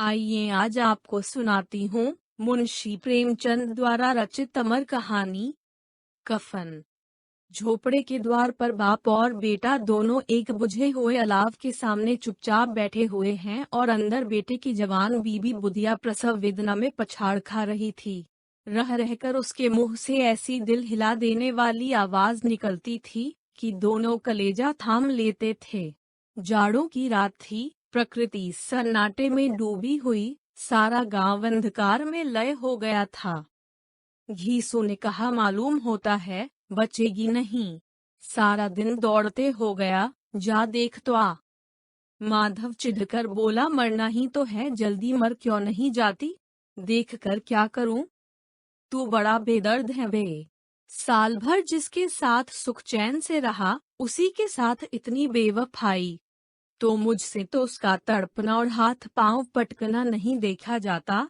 आइए आज आपको सुनाती हूँ मुंशी प्रेमचंद द्वारा रचित अमर कहानी कफन। झोपड़े के द्वार पर बाप और बेटा दोनों एक बुझे हुए अलाव के सामने चुपचाप बैठे हुए हैं और अंदर बेटे की जवान बीबी बुधिया प्रसव वेदना में पछाड़ खा रही थी। रह रहकर उसके मुंह से ऐसी दिल हिला देने वाली आवाज निकलती थी कि दोनों कलेजा थाम लेते थे। जाड़ों की रात थी, प्रकृति सन्नाटे में डूबी हुई, सारा गांव अंधकार में लय हो गया था। घीसू ने कहा, मालूम होता है बचेगी नहीं। सारा दिन दौड़ते हो गया, जा देख तो आ। माधव चिढ़कर बोला, मरना ही तो है, जल्दी मर क्यों नहीं जाती? देख कर क्या करूं? तू बड़ा बेदर्द है बे। साल भर जिसके साथ सुख चैन से रहा, उसी के साथ इतनी बेवफाई। तो मुझसे तो उसका तड़पना और हाथ पांव पटकना नहीं देखा जाता।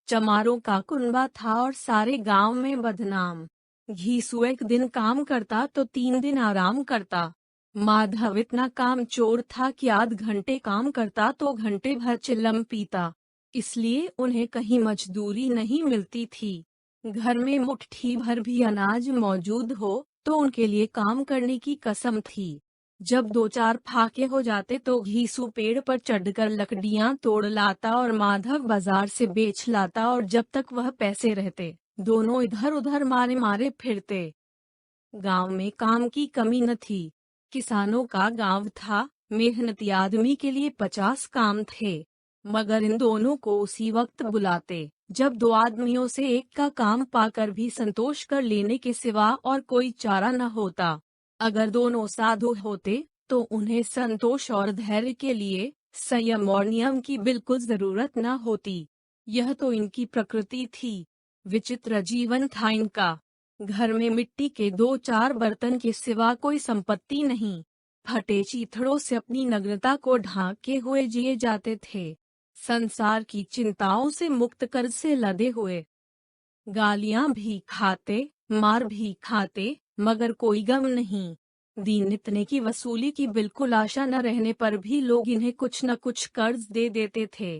चमारों का कुनबा था और सारे गांव में बदनाम। घीसू एक दिन काम करता तो 3 दिन आराम करता। माधव इतना काम चोर था कि आध घंटे काम करता तो घंटे भर चिल्लम पीता। इसलिए उन्हें कहीं मजदूरी नहीं मिलती थी। घर में मुट्ठी भर भी अनाज मौजूद हो तो उनके लिए काम करने की कसम थी। जब 2-4 फाके हो जाते तो घीसू पेड़ पर चढ़कर लकड़ियां तोड़ लाता और माधव बाजार से बेच लाता, और जब तक वह पैसे रहते दोनों इधर उधर मारे मारे फिरते। गांव में काम की कमी न थी। किसानों का गांव था, मेहनती आदमी के लिए 50 काम थे। मगर इन दोनों को उसी वक्त बुलाते जब 2 आदमियों से एक का काम पाकर भी संतोष कर लेने के सिवा और कोई चारा न होता। अगर दोनों साधु होते तो उन्हें संतोष और धैर्य के लिए संयम और नियम की बिल्कुल जरूरत न होती। यह तो इनकी प्रकृति थी। विचित्र जीवन था इनका। घर में मिट्टी के 2-4 बर्तन के सिवा कोई संपत्ति नहीं। फटे चीथड़ों से अपनी नग्नता को ढांके हुए जिए जाते थे। संसार की चिंताओं से मुक्त, कर्ज से लदे हुए। गालियां भी खाते, मार भी खाते, मगर कोई गम नहीं। दीन इतने की वसूली की बिल्कुल आशा न रहने पर भी लोग इन्हें कुछ न कुछ कर्ज दे देते थे।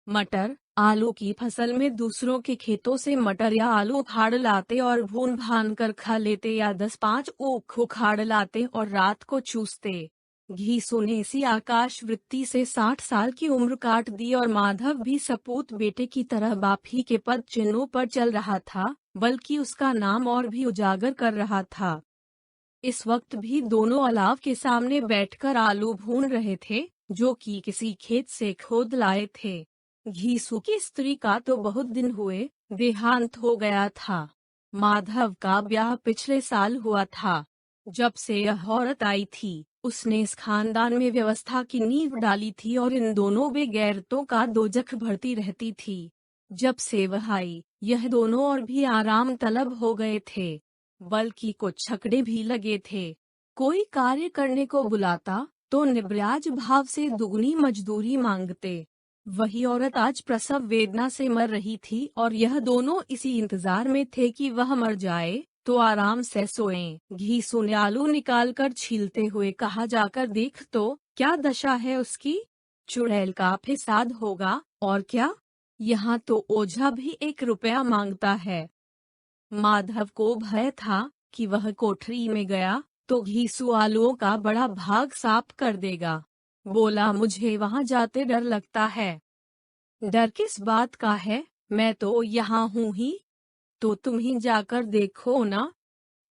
मटर आलू की फसल में दूसरों के खेतों से मटर या आलू उखाड़ लाते और भून भान कर खा लेते, या 10-5 ऊख उखाड़ लाते और रात को चूसते। घीसू ने इसी आकाश वृत्ति से 60 साल की उम्र काट दी और माधव भी सपूत बेटे की तरह बाप ही के पद चिन्हों पर चल रहा था, बल्कि उसका नाम और भी उजागर कर रहा था। इस वक्त भी दोनों अलाव के सामने बैठकर आलू भून रहे थे, जो कि किसी खेत से खोद लाए थे। घीसू की स्त्री का तो बहुत दिन हुए देहांत हो गया था। माधव का ब्याह पिछले साल हुआ था। जब से यह औरत आई थी, उसने इस खानदान में व्यवस्था की नींव डाली थी और इन दोनों बेगैरतों का दोजख भरती रहती थी। जब से वह आई, यह दोनों और भी आराम तलब हो गए थे, बल्कि कुछ छकड़े भी लगे थे। कोई कार्य करने को बुलाता तो निब्राज भाव से दुगनी मजदूरी मांगते। वही औरत आज प्रसव वेदना से मर रही थी और यह दोनों इसी इंतजार में थे कि वह मर जाए तो आराम से सोएं। घीसू ने आलू निकाल कर छीलते हुए कहा, जाकर देख तो क्या दशा है उसकी। चुड़ैल का फिसाद होगा और क्या। यहाँ तो ओझा भी 1 रुपया मांगता है। माधव को भय था कि वह कोठरी में गया तो घीसू आलूओं का बड़ा भाग साफ कर देगा। बोला, मुझे वहां जाते डर लगता है। डर किस बात का है, मैं तो यहाँ हूँ ही। तो तुम ही जाकर देखो ना।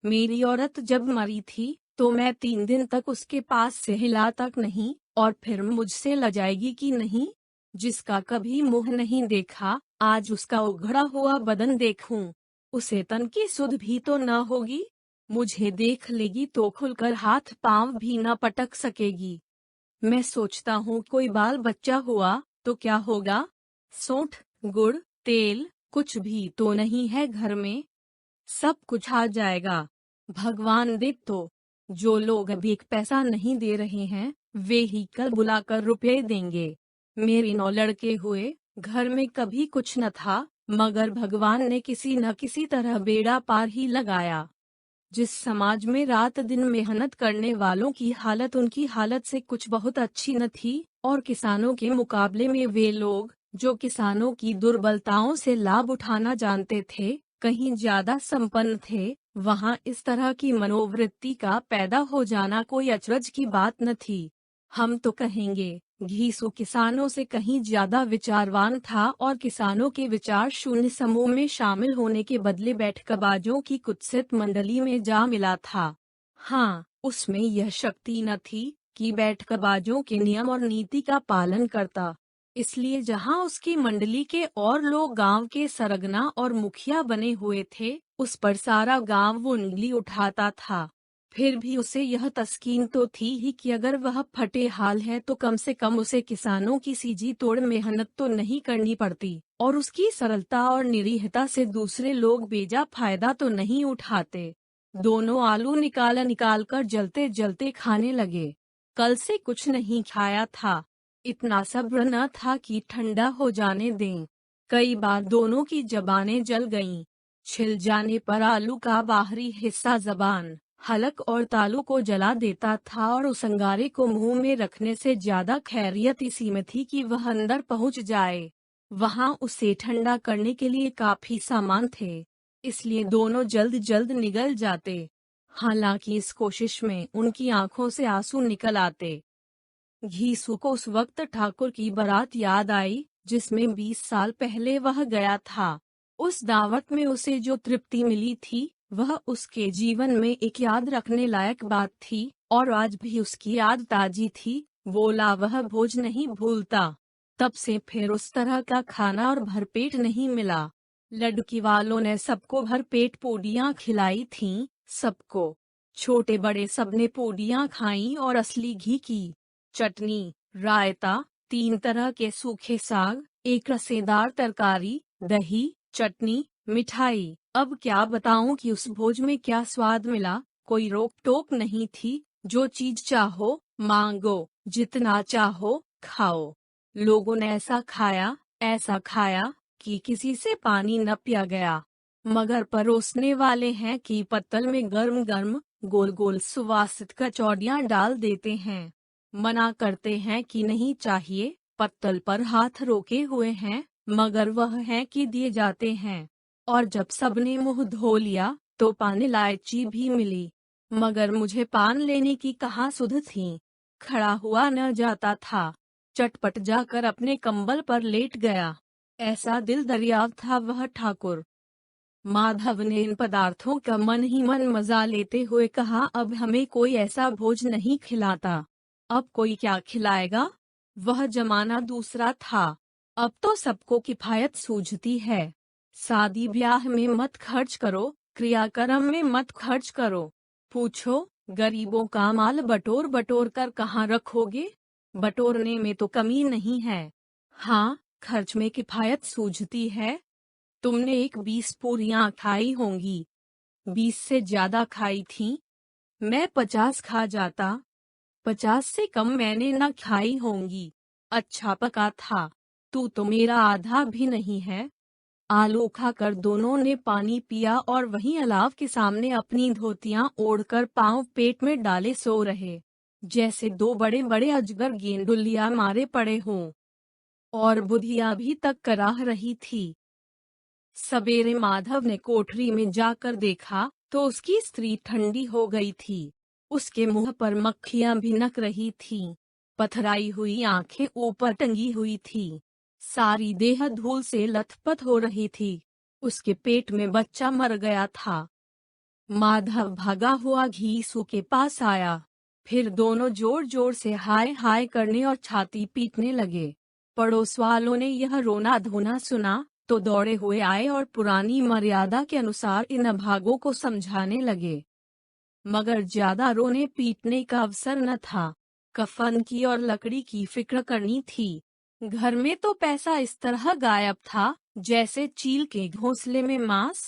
मेरी औरत जब मरी थी तो मैं 3 दिन तक उसके पास से हिला तक नहीं, और फिर मुझसे लजाएगी कि नहीं। जिसका कभी मुंह नहीं देखा, आज उसका उघड़ा हुआ बदन देखूं। उसे तन की सुध भी तो न होगी। मुझे देख लेगी तो खुलकर हाथ पांव भी न पटक सकेगी। मैं सोचता हूँ कोई बाल बच्चा हुआ तो क्या होगा। सौंठ, गुड़, तेल कुछ भी तो नहीं है घर में। सब कुछ आ जाएगा, भगवान दे तो। जो लोग अभी 1 पैसा नहीं दे रहे हैं, वे ही कल बुलाकर रुपए देंगे। मेरे 9 लड़के हुए, घर में कभी कुछ न था, मगर भगवान ने किसी न किसी तरह बेड़ा पार ही लगाया। जिस समाज में रात दिन मेहनत करने वालों की हालत उनकी हालत से कुछ बहुत अच्छी न थी, और किसानों के मुकाबले में वे लोग जो किसानों की दुर्बलताओं से लाभ उठाना जानते थे, कहीं ज्यादा संपन्न थे, वहां इस तरह की मनोवृत्ति का पैदा हो जाना कोई अचरज की बात न थी। हम तो कहेंगे, घीसू किसानों से कहीं ज्यादा विचारवान था और किसानों के विचार शून्य समूह में शामिल होने के बदले बैठकबाजों की कुत्सित मंडली में जा मिला था। हाँ, उसमें यह शक्ति न थी कि बैठकबाजों के नियम और नीति का पालन करता। इसलिए जहां उसकी मंडली के और लोग गांव के सरगना और मुखिया बने हुए थे, उस पर सारा गांव वो उंगली उठाता था। फिर भी उसे यह तस्कीन तो थी ही कि अगर वह फटे हाल है तो कम से कम उसे किसानों की सीजी तोड़ मेहनत तो नहीं करनी पड़ती, और उसकी सरलता और निरीहता से दूसरे लोग बेजा फायदा तो नहीं उठाते। दोनों आलू निकाल कर जलते जलते खाने लगे। कल से कुछ नहीं खाया था, इतना सब्र न था कि ठंडा हो जाने दें। कई बार दोनों की जबानें जल गईं। छिल जाने पर आलू का बाहरी हिस्सा जबान, हलक और तालू को जला देता था, और उस अंगारे को मुंह में रखने से ज्यादा खैरियत इसी में थी कि वह अंदर पहुंच जाए। वहां उसे ठंडा करने के लिए काफी सामान थे, इसलिए दोनों जल्द जल्द निगल जाते। हालांकि इस कोशिश में उनकी आंखों से आंसू निकल आते। घीसू को उस वक्त ठाकुर की बारात याद आई, जिसमें 20 साल पहले वह गया था। उस दावत में उसे जो तृप्ति मिली थी, वह उसके जीवन में एक याद रखने लायक बात थी, और आज भी उसकी याद ताजी थी। बोला वह भोज नहीं भूलता। तब से फिर उस तरह का खाना और भरपेट नहीं मिला। लड़की वालों ने सबको भरपेट पूड़ियाँ खिलाई थीं, सबको, छोटे बड़े सबने पूड़ियाँ खाईं और असली घी की चटनी, रायता, 3 तरह के सूखे साग, एक रसेदार तरकारी, दही, चटनी, मिठाई। अब क्या बताऊं कि उस भोज में क्या स्वाद मिला। कोई रोक टोक नहीं थी, जो चीज चाहो मांगो, जितना चाहो खाओ। लोगों ने ऐसा खाया कि किसी से पानी न पिया गया। मगर परोसने वाले हैं कि पत्तल में गर्म गर्म गोल गोल सुवासित कचौड़ियाँ डाल देते हैं। मना करते हैं कि नहीं चाहिए, पत्तल पर हाथ रोके हुए हैं, मगर वह है कि दिए जाते हैं। और जब सबने मुंह धो लिया तो पान इलायची भी मिली, मगर मुझे पान लेने की कहाँ सुध थी। खड़ा हुआ न जाता था, चटपट जाकर अपने कंबल पर लेट गया। ऐसा दिल दरियाव था वह ठाकुर। माधव ने इन पदार्थों का मन ही मन मजा लेते हुए कहा, अब हमें कोई ऐसा भोज नहीं खिलाता। अब कोई क्या खिलाएगा। वह जमाना दूसरा था। अब तो सबको किफायत सूझती है। शादी ब्याह में मत खर्च करो, क्रियाक्रम में मत खर्च करो। पूछो, गरीबों का माल बटोर बटोर कर कहाँ रखोगे। बटोरने में तो कमी नहीं है, हाँ, खर्च में किफायत सूझती है। तुमने एक 20 पूरियां खाई होंगी। 20 से ज्यादा खाई थी। मैं 50 खा जाता। 50 से कम मैंने न खाई होंगी। अच्छा पका था। तू तो मेरा आधा भी नहीं है। आलू खाकर दोनों ने पानी पिया और वहीं अलाव के सामने अपनी धोतियां ओढ़कर पांव पेट में डाले सो रहे, जैसे 2 बड़े बड़े अजगर गेंडुलिया मारे पड़े हों। और बुधिया भी तक कराह रही थी। सवेरे माधव ने कोठरी में जाकर देखा तो उसकी स्त्री ठंडी हो गई थी। उसके मुंह पर मक्खियां भिनक रही थीं। पथराई हुई आंखें ऊपर टंगी हुई थी। सारी देह धूल से लथपथ हो रही थी। उसके पेट में बच्चा मर गया था। माधव भागा हुआ घीसू के पास आया। फिर दोनों जोर जोर से हाय हाय करने और छाती पीटने लगे। पड़ोस वालों ने यह रोना धोना सुना तो दौड़े हुए आए और पुरानी मर्यादा के अनुसार इन अभागों को समझाने लगे। मगर ज्यादा रोने पीटने का अवसर न था। कफन की और लकड़ी की फिक्र करनी थी। घर में तो पैसा इस तरह गायब था जैसे चील के घोंसले में मांस।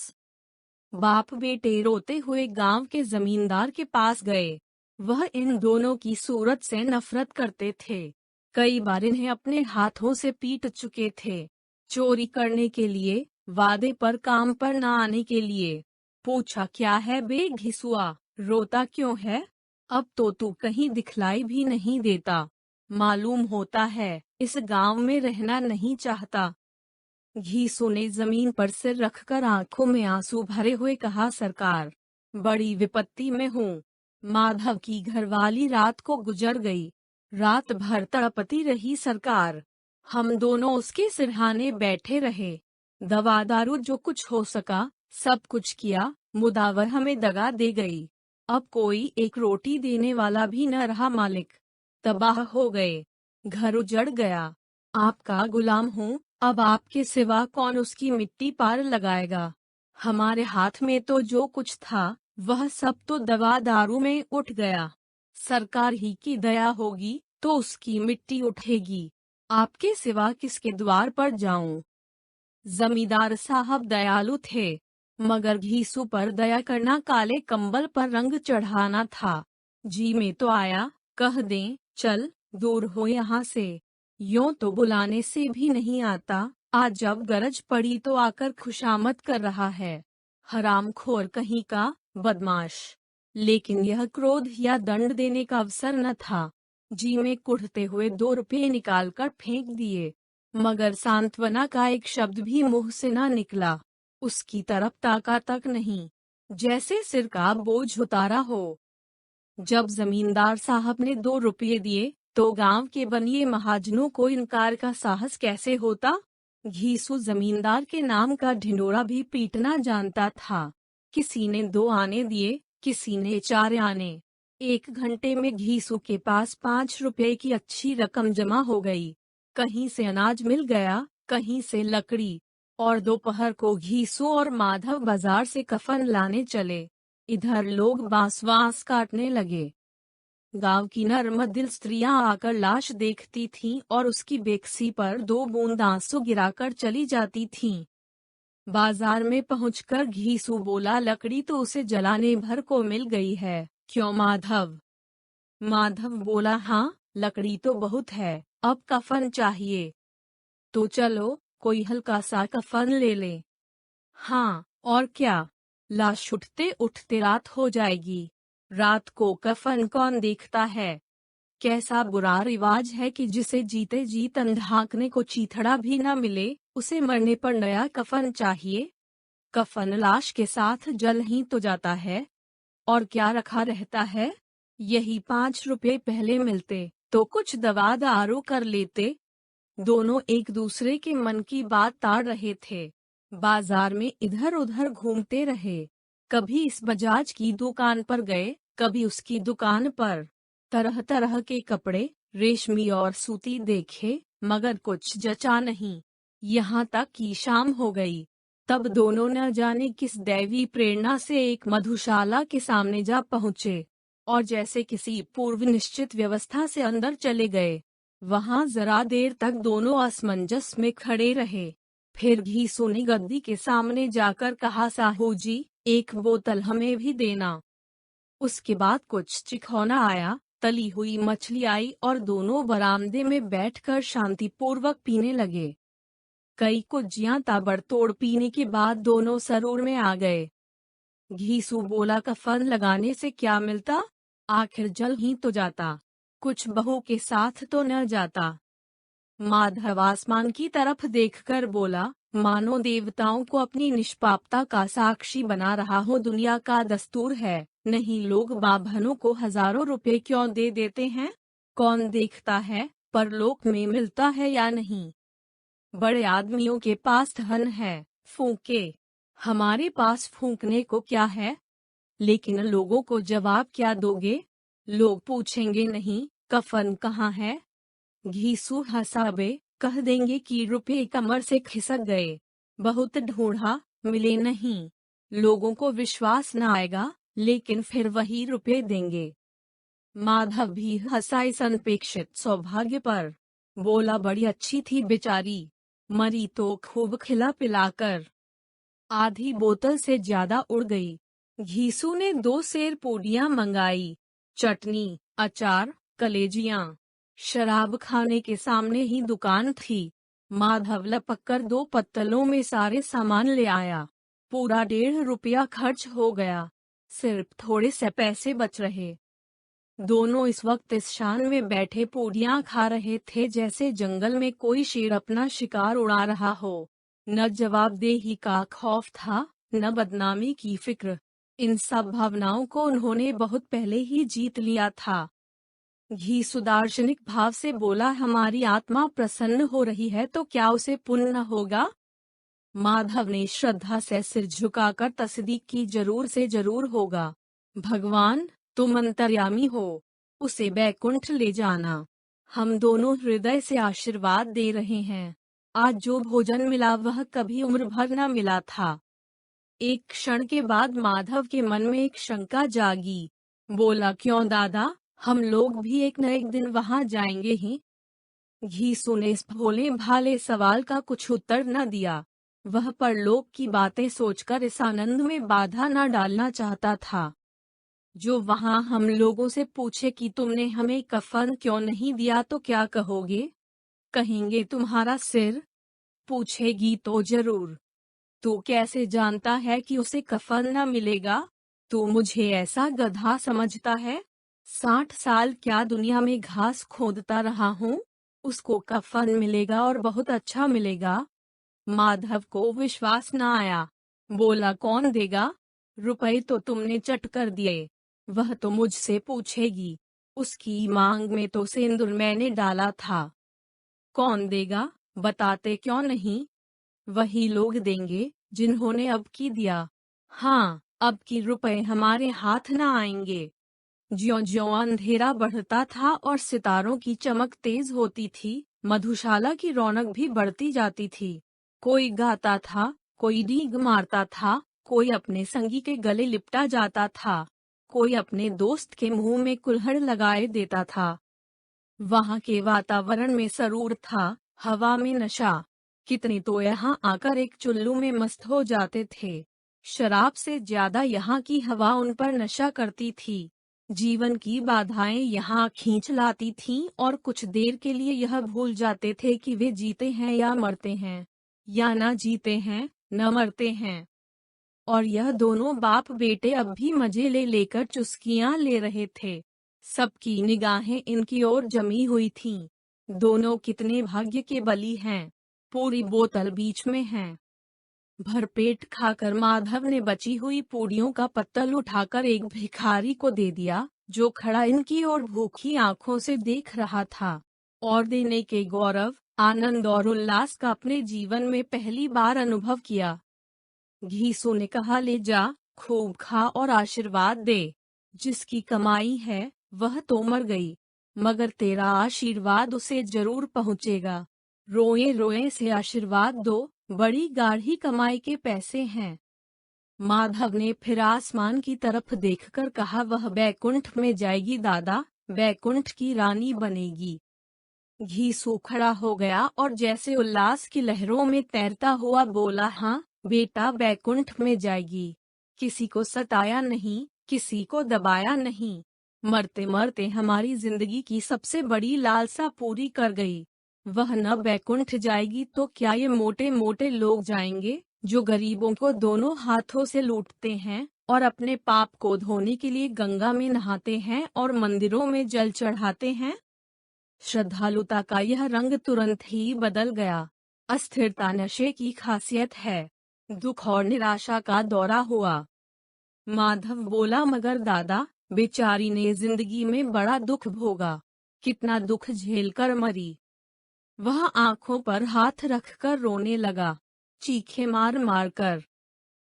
बाप बेटे रोते हुए गांव के जमींदार के पास गए। वह इन दोनों की सूरत से नफरत करते थे। कई बार इन्हें अपने हाथों से पीट चुके थे। चोरी करने के लिए, वादे पर काम पर न आने के लिए। पूछा, क्या है बे घिसुआ, रोता क्यों है। अब तो तू कहीं दिखलाई भी नहीं देता। मालूम होता है इस गांव में रहना नहीं चाहता। घीसू ने जमीन पर सिर रखकर आंखों में आंसू भरे हुए कहा, सरकार, बड़ी विपत्ति में हूँ। माधव की घरवाली रात को गुजर गई। रात भर तड़पती रही सरकार। हम दोनों उसके सिरहाने बैठे रहे। दवा दारू जो कुछ हो सका सब कुछ किया, मुदावर हमें दगा दे गई। अब कोई एक रोटी देने वाला भी न रहा मालिक। तबाह हो गए, घर उजड़ गया। आपका गुलाम हूँ, अब आपके सिवा कौन उसकी मिट्टी पार लगाएगा। हमारे हाथ में तो जो कुछ था वह सब तो दवा दारू में उठ गया। सरकार ही की दया होगी तो उसकी मिट्टी उठेगी। आपके सिवा किसके द्वार पर जाऊं। जमींदार साहब दयालु थे, मगर घीसू पर दया करना काले कंबल पर रंग चढ़ाना था। जी में तो आया, कह दें, चल दूर हो यहाँ से। यूं तो बुलाने से भी नहीं आता, आज जब गरज पड़ी तो आकर खुशामद कर रहा है। हरामखोर कहीं का, बदमाश। लेकिन यह क्रोध या दंड देने का अवसर न था। जी में कुढ़ते हुए 2 रुपये निकालकर फेंक दिए, मगर सांत्वना का एक शब्द भी मुंह से न निकला। उसकी तरफ ताका तक नहीं, जैसे सिर का बोझ उतारा हो। जब जमींदार साहब ने 2 रुपये दिए तो गांव के बनिए महाजनों को इनकार का साहस कैसे होता। घीसू जमींदार के नाम का ढिंडोरा भी पीटना जानता था। किसी ने 2 आने दिए, किसी ने 4 आने। 1 घंटे में घीसू के पास 5 रुपये की अच्छी रकम जमा हो गई। कहीं से अनाज मिल गया, कहीं से लकड़ी। और दोपहर को घीसू और माधव बाजार से कफन लाने चले। इधर लोग बांस काटने लगे। गांव की नर्मदिल स्त्रियां आकर लाश देखती थीं और उसकी बेकसी पर 2 बूंद आंसू गिराकर चली जाती थीं। बाजार में पहुंचकर घीसू बोला, लकड़ी तो उसे जलाने भर को मिल गई है, क्यों माधव। माधव बोला, हाँ लकड़ी तो बहुत है, अब कफन चाहिए। तो चलो कोई हल्का सा कफन ले ले। हाँ और क्या, लाश उठते उठते रात हो जाएगी। रात को कफन कौन देखता है। कैसा बुरा रिवाज है कि जिसे जीते जी तन ढांकने को चीथड़ा भी न मिले, उसे मरने पर नया कफन चाहिए। कफन लाश के साथ जल ही तो जाता है, और क्या रखा रहता है। यही 5 रुपये पहले मिलते तो कुछ दवा दारू कर लेते। दोनों एक दूसरे के मन की बात ताड़ रहे थे। बाजार में इधर उधर घूमते रहे। कभी इस बजाज की दुकान पर गए, कभी उसकी दुकान पर। तरह तरह के कपड़े, रेशमी और सूती देखे, मगर कुछ जचा नहीं। यहाँ तक कि शाम हो गई। तब दोनों न जाने किस दैवी प्रेरणा से एक मधुशाला के सामने जा पहुँचे, और जैसे किसी पूर्व निश्चित व्यवस्था से अंदर चले गए। वहाँ जरा देर तक दोनों असमंजस में खड़े रहे। फिर घीसू ने गद्दी के सामने जाकर कहा, साहू जी 1 बोतल हमें भी देना। उसके बाद कुछ चिखौना आया, तली हुई मछली आई और दोनों बरामदे में बैठकर शांतिपूर्वक पीने लगे। कई कुज्जियां ताबड़तोड़ पीने के बाद दोनों सरूर में आ गए। घीसू बोला, कफन लगाने से क्या मिलता, आखिर जल ही तो जाता, कुछ बहू के साथ तो न जाता। माधव आसमान की तरफ देखकर बोला, मानो देवताओं को अपनी निष्पापता का साक्षी बना रहा हो। दुनिया का दस्तूर है, नहीं लोग बाभनों को हजारों रुपए क्यों दे देते हैं। कौन देखता है परलोक में मिलता है या नहीं। बड़े आदमियों के पास धन है, फूंके। हमारे पास फूंकने को क्या है। लेकिन लोगों को जवाब क्या दोगे। लोग पूछेंगे नहीं कफन कहाँ है। घीसू हंसाबे, कह देंगे कि रुपये कमर से खिसक गए, बहुत ढूंढा मिले नहीं। लोगों को विश्वास न आएगा, लेकिन फिर वही रुपये देंगे। माधव भी हंसा इस अनपेक्षित सौभाग्य पर। बोला, बड़ी अच्छी थी बेचारी, मरी तो खूब खिला पिलाकर। आधी बोतल से ज्यादा उड़ गई। घीसू ने 2 सेर पूड़ियां मंगाई, चटनी, अचार, कलेजियां। शराब खाने के सामने ही दुकान थी। माधव लपक कर 2 पत्तलों में सारे सामान ले आया। पूरा 1.5 रुपया खर्च हो गया, सिर्फ थोड़े से पैसे बच रहे। दोनों इस वक्त इस शान में बैठे पूरियां खा रहे थे जैसे जंगल में कोई शेर अपना शिकार उड़ा रहा हो। न जवाबदेही का खौफ था, न बदनामी की फिक्र। इन सब भावनाओं को उन्होंने बहुत पहले ही जीत लिया था। घी सुदार्शनिक भाव से बोला, हमारी आत्मा प्रसन्न हो रही है तो क्या उसे पुण्य न होगा? माधव ने श्रद्धा से सिर झुकाकर तस्दीक की, जरूर से जरूर होगा। भगवान, तुम अंतर्यामी हो, उसे बैकुंठ ले जाना। हम दोनों हृदय से आशीर्वाद दे रहे हैं। आज जो भोजन मिला वह कभी उम्र भर न मिला था। एक क्षण के बाद माधव के मन में एक शंका जागी। बोला, क्यों दादा, हम लोग भी एक न एक दिन वहां जाएंगे ही। घीसू ने इस भोले भाले सवाल का कुछ उत्तर न दिया। वह परलोक की बातें सोचकर इस आनंद में बाधा न डालना चाहता था। जो वहां हम लोगों से पूछे कि तुमने हमें कफन क्यों नहीं दिया तो क्या कहोगे? कहेंगे तुम्हारा सिर। पूछेगी तो जरूर। तू कैसे जानता है कि उसे कफन न मिलेगा? तू मुझे ऐसा गधा समझता है? 60 साल क्या दुनिया में घास खोदता रहा हूँ? उसको कफन मिलेगा और बहुत अच्छा मिलेगा। माधव को विश्वास न आया। बोला, कौन देगा? रुपए तो तुमने चट कर दिए। वह तो मुझसे पूछेगी। उसकी मांग में तो सिंदूर मैंने डाला था। कौन देगा, बताते क्यों नहीं? वही लोग देंगे जिन्होंने अब की दिया। हाँ, अब की रुपए हमारे हाथ न आएंगे। ज्यों-ज्यों अंधेरा बढ़ता था और सितारों की चमक तेज होती थी, मधुशाला की रौनक भी बढ़ती जाती थी। कोई गाता था, कोई डीग मारता था, कोई अपने संगी के गले लिपटा जाता था, कोई अपने दोस्त के मुंह में कुल्हड़ लगाए देता था। वहां के वातावरण में सरूर था, हवा में नशा। कितने तो यहाँ आकर एक चुल्लू में मस्त हो जाते थे। शराब से ज्यादा यहाँ की हवा उन पर नशा करती थी। जीवन की बाधाएं यहाँ खींच लाती थीं और कुछ देर के लिए यह भूल जाते थे कि वे जीते हैं या मरते हैं, या न जीते हैं न मरते हैं। और यह दोनों बाप बेटे अब भी मजे ले लेकर चुस्कियां ले रहे थे। सबकी निगाहें इनकी ओर जमी हुई थीं। दोनों कितने भाग्य के बली हैं। पूरी बोतल बीच में है। भरपेट खाकर माधव ने बची हुई पूड़ियों का पत्तल उठाकर एक भिखारी को दे दिया, जो खड़ा इनकी ओर भूखी आंखों से देख रहा था। और देने के गौरव, आनंद और उल्लास का अपने जीवन में पहली बार अनुभव किया। घीसू ने कहा, ले जा, खूब खा और आशीर्वाद दे। जिसकी कमाई है वह तो मर गई, मगर तेरा आशीर्वाद उसे जरूर पहुँचेगा। रोए रोए से आशीर्वाद दो, बड़ी गाढ़ी कमाई के पैसे हैं। माधव ने फिर आसमान की तरफ देखकर कहा, वह बैकुंठ में जाएगी दादा, बैकुंठ की रानी बनेगी। घीसू खड़ा हो गया और जैसे उल्लास की लहरों में तैरता हुआ बोला, हाँ बेटा, बैकुंठ में जाएगी। किसी को सताया नहीं, किसी को दबाया नहीं। मरते मरते हमारी जिंदगी की सबसे बड़ी लालसा पूरी कर गई। वह न बैकुंठ जाएगी तो क्या ये मोटे मोटे लोग जाएंगे, जो गरीबों को दोनों हाथों से लूटते हैं और अपने पाप को धोने के लिए गंगा में नहाते हैं और मंदिरों में जल चढ़ाते हैं? श्रद्धालुता का यह रंग तुरंत ही बदल गया। अस्थिरता नशे की खासियत है। दुख और निराशा का दौरा हुआ। माधव बोला, मगर दादा, बेचारी ने जिंदगी में बड़ा दुख भोगा। कितना दुख झेलकर मरी। वह आंखों पर हाथ रखकर रोने लगा, चीखें मार मार कर।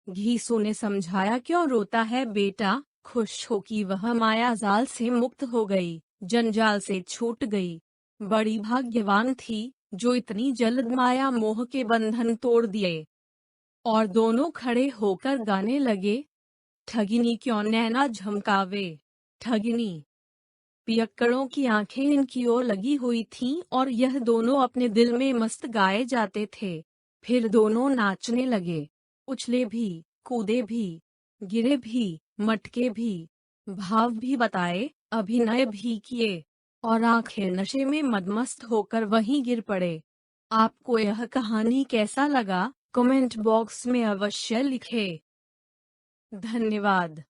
घीसू ने समझाया, क्यों रोता है बेटा, खुश हो कि वह माया जाल से मुक्त हो गई, जंजाल से छूट गई। बड़ी भाग्यवान थी जो इतनी जल्द माया मोह के बंधन तोड़ दिए। और दोनों खड़े होकर गाने लगे, ठगिनी क्यों नैना झमकावे, ठगिनी। पियक्कड़ों की आंखें इनकी ओर लगी हुई थीं और यह दोनों अपने दिल में मस्त गाए जाते थे। फिर दोनों नाचने लगे, उछले भी, कूदे भी, गिरे भी, मटके भी, भाव भी बताए, अभिनय भी किए, और आखिर नशे में मदमस्त होकर वहीं गिर पड़े। आपको यह कहानी कैसा लगा, कमेंट बॉक्स में अवश्य लिखें। धन्यवाद।